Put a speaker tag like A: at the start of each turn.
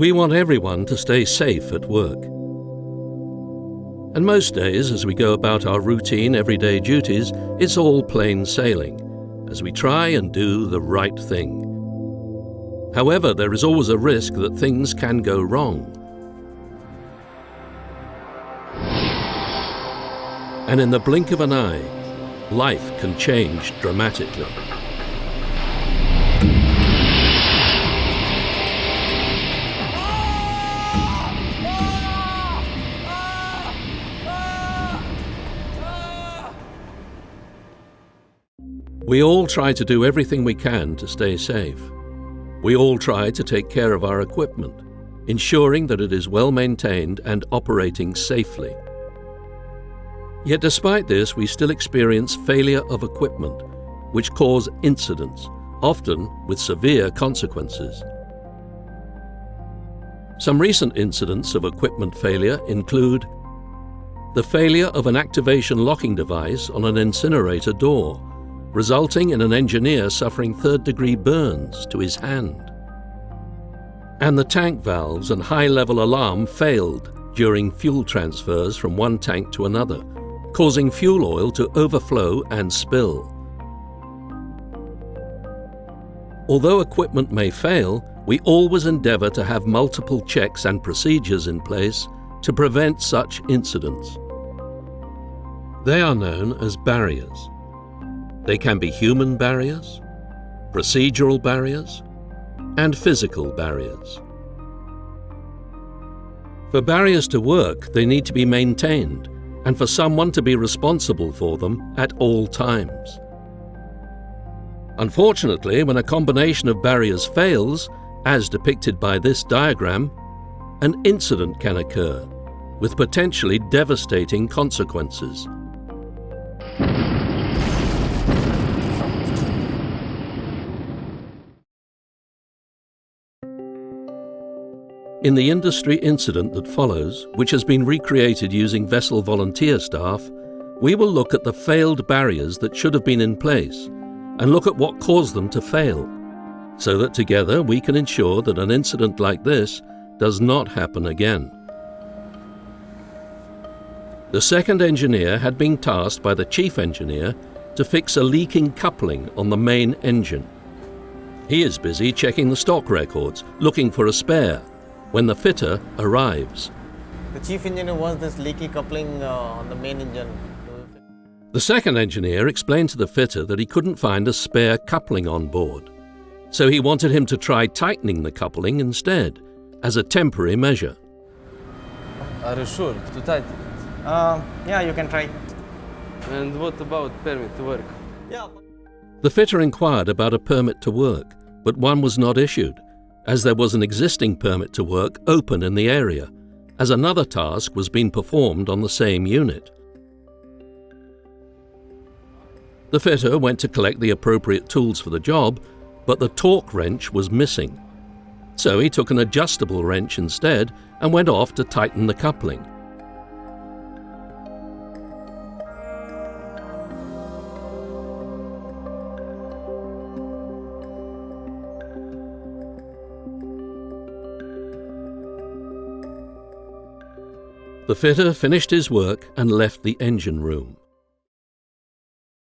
A: We want everyone to stay safe at work. And most days, as we go about our routine everyday duties, it's all plain sailing, as we try and do the right thing. However, there is always a risk that things can go wrong. And in the blink of an eye, life can change dramatically. We all try to do everything we can to stay safe. We all try to take care of our equipment, ensuring that it is well maintained and operating safely. Yet despite this, we still experience failure of equipment, which cause incidents, often with severe consequences. Some recent incidents of equipment failure include the failure of an activation locking device on an incinerator door, resulting in an engineer suffering third-degree burns to his hand. And the tank valves and high-level alarm failed during fuel transfers from one tank to another, causing fuel oil to overflow and spill. Although equipment may fail, we always endeavour to have multiple checks and procedures in place to prevent such incidents. They are known as barriers. They can be human barriers, procedural barriers, and physical barriers. For barriers to work, they need to be maintained, and for someone to be responsible for them at all times. Unfortunately, when a combination of barriers fails, as depicted by this diagram, an incident can occur, with potentially devastating consequences. In the industry incident that follows, which has been recreated using vessel volunteer staff, we will look at the failed barriers that should have been in place and look at what caused them to fail, so that together we can ensure that an incident like this does not happen again. The second engineer had been tasked by the chief engineer to fix a leaking coupling on the main engine. He is busy checking the stock records, looking for a spare, when the fitter arrives.
B: The chief engineer wants this leaky coupling on the main engine.
A: The second engineer explained to the fitter that he couldn't find a spare coupling on board, so he wanted him to try tightening the coupling instead, as a temporary measure.
C: Are you sure to tighten?
B: Yeah, you can try.
C: And what about permit to work?
B: Yeah.
A: The fitter inquired about a permit to work, but one was not issued, as there was an existing permit to work open in the area, as another task was being performed on the same unit. The fitter went to collect the appropriate tools for the job, but the torque wrench was missing. So he took an adjustable wrench instead and went off to tighten the coupling. The fitter finished his work and left the engine room.